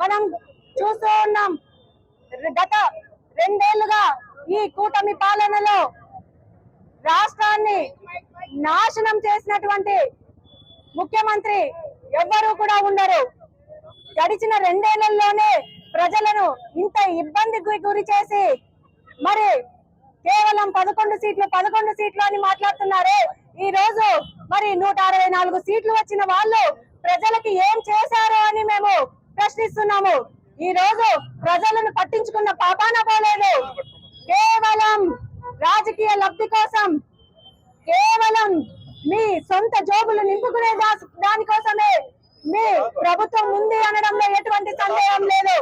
మనం చూస్తూ ఉన్నాం గత 2 ఏళ్లుగా ఈ కూటమి పాలనలో రాష్ట్రాన్ని నాశనం చేసినటువంటి ముఖ్యమంత్రి ఎవ్వరూ కూడా ఉండరు. గడిచిన 2 ఏళ్లలోనే ప్రజలను ఇంత ఇబ్బందికి గురి చేసి మరి కేవలం 11 సీట్లు అని మాట్లాడుతున్నారే. ఈ రోజు మరి 164 సీట్లు వచ్చిన వాళ్ళు ప్రజలకి ఏం చేశారు అని మేము ప్రశ్నిస్తున్నాము. ఈ రోజు ప్రజలను పట్టించుకున్న పాపాన పోలేదు. కేవలం రాజకీయ లబ్ధి కోసం, కేవలం మీ సొంత జోబులు నింపుకునే దానికోసమే మీ ప్రభుత్వం ఉంది అనడంలో ఎటువంటి సందేహం లేదు.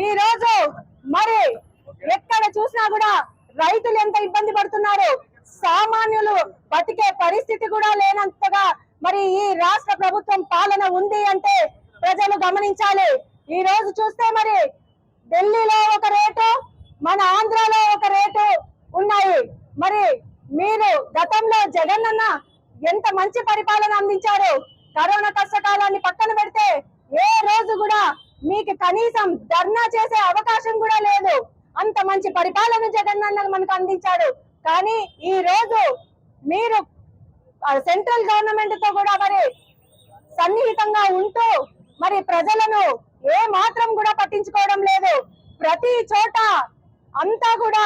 ఈ రోజు మరి ఎక్కడ చూసినా కూడా రైతులు ఎంత ఇబ్బంది పడుతున్నారు, సామాన్యులు బతికే పరిస్థితి కూడా లేనంతగా మరి ఈ రాష్ట్ర ప్రభుత్వం పాలన ఉంది అంటే ప్రజలు గమనించాలి. ఈ రోజు చూస్తే మరి ఢిల్లీలో ఒక రేటు, మన ఆంధ్రాలో ఒక రేటు ఉన్నాయి. మరి మీరు గతంలో జగన్ అన్న ఎంత మంచి పరిపాలన అందించారు. కరోనా కష్టకాలాన్ని పక్కన పెడితే ఏ రోజు కూడా మీకు కనీసం ధర్నా చేసే అవకాశం కూడా లేదు. అంత మంచి పరిపాలన జగన్ అన్న మనకు అందించాడు. కానీ ఈ రోజు మీరు సెంట్రల్ గవర్నమెంట్ తో కూడా మరి సన్నిహితంగా ఉంటూ మరి ప్రజలను ఏ మాత్రం కూడా పట్టించుకోవడం లేదు. ప్రతి చోట అంతా కూడా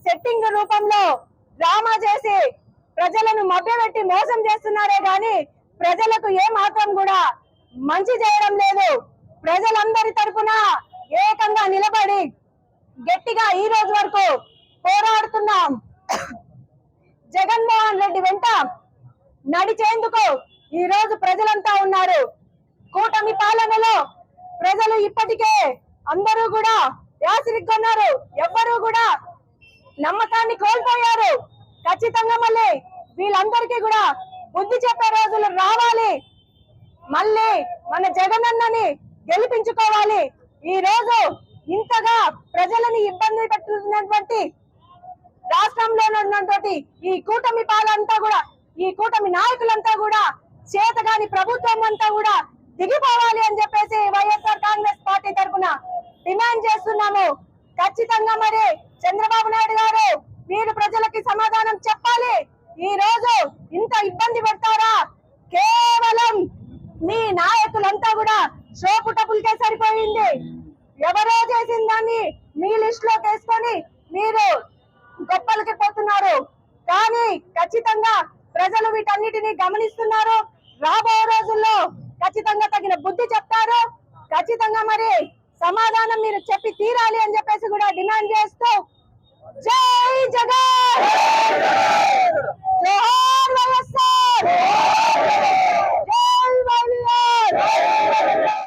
సెట్టింగ్ రూపంలో డ్రామా చేసి ప్రజలను మభ్యపెట్టి మోసం చేస్తున్నారే గాని ప్రజలకు ఏ మాత్రం కూడా మంచి చేయడం లేదు. ప్రజలందరి తరఫున ఏకంగా నిలబడి గట్టిగా ఈ రోజు వరకు పోరాడుతున్నాం. జగన్మోహన్ రెడ్డి వెంట నడిచేందుకు ఈ రోజు ప్రజలంతా ఉన్నారు. కూటమి పాలనలో ప్రజలు ఇప్పటికే అందరూ కూడా యాసిరిగ్గున్నారు. ఎవ్వరూ కూడా నమ్మకాన్ని కోల్పోయారు. ఖచ్చితంగా మళ్ళీ వీళ్ళందరికీ కూడా బుద్ధి చెప్పే రోజులు రావాలి. మళ్ళీ మన జగనన్నని గెలిపించుకోవాలి. ఈ రోజు ఇంతగా ప్రజలని ఇబ్బంది పెడుతున్నటువంటి రాష్ట్రంలో ఉన్నటువంటి ఈ కూటమి పాలంతా కూడా, ఈ కూటమి నాయకులంతా కూడా, చేతగాని ప్రభుత్వం అంతా కూడా దిగిపోవాలి అని చెప్పేసి వైఎస్ఆర్ కాంగ్రెస్ పార్టీ తరఫున డిమాండ్ చేస్తున్నాము. ఖచ్చితంగా మరి చంద్రబాబు నాయుడు గారు మీరు ప్రజలకి సమాధానం చెప్పాలి. ఈ రోజు ఇంత ఇబ్బంది పెడతారా? కేవలం మీ నాయకులంతా కూడా షోపుటపులకే సరిపోయింది. ఎవరో చేసిన దాన్ని మీ లిస్ట్ లో తీసుకొని మీరు గొప్పలకి పోతున్నారు. కానీ ఖచ్చితంగా ప్రజలు వీటన్నిటిని గమనిస్తున్నారు. రాబో రోజుల్లో ఖచ్చితంగా తగిన బుద్ధి చెప్తారు. ఖచ్చితంగా మరి సమాధానం మీరు చెప్పి తీరాలి అని చెప్పేసి కూడా డిమాండ్ చేస్తూ జై జగన్.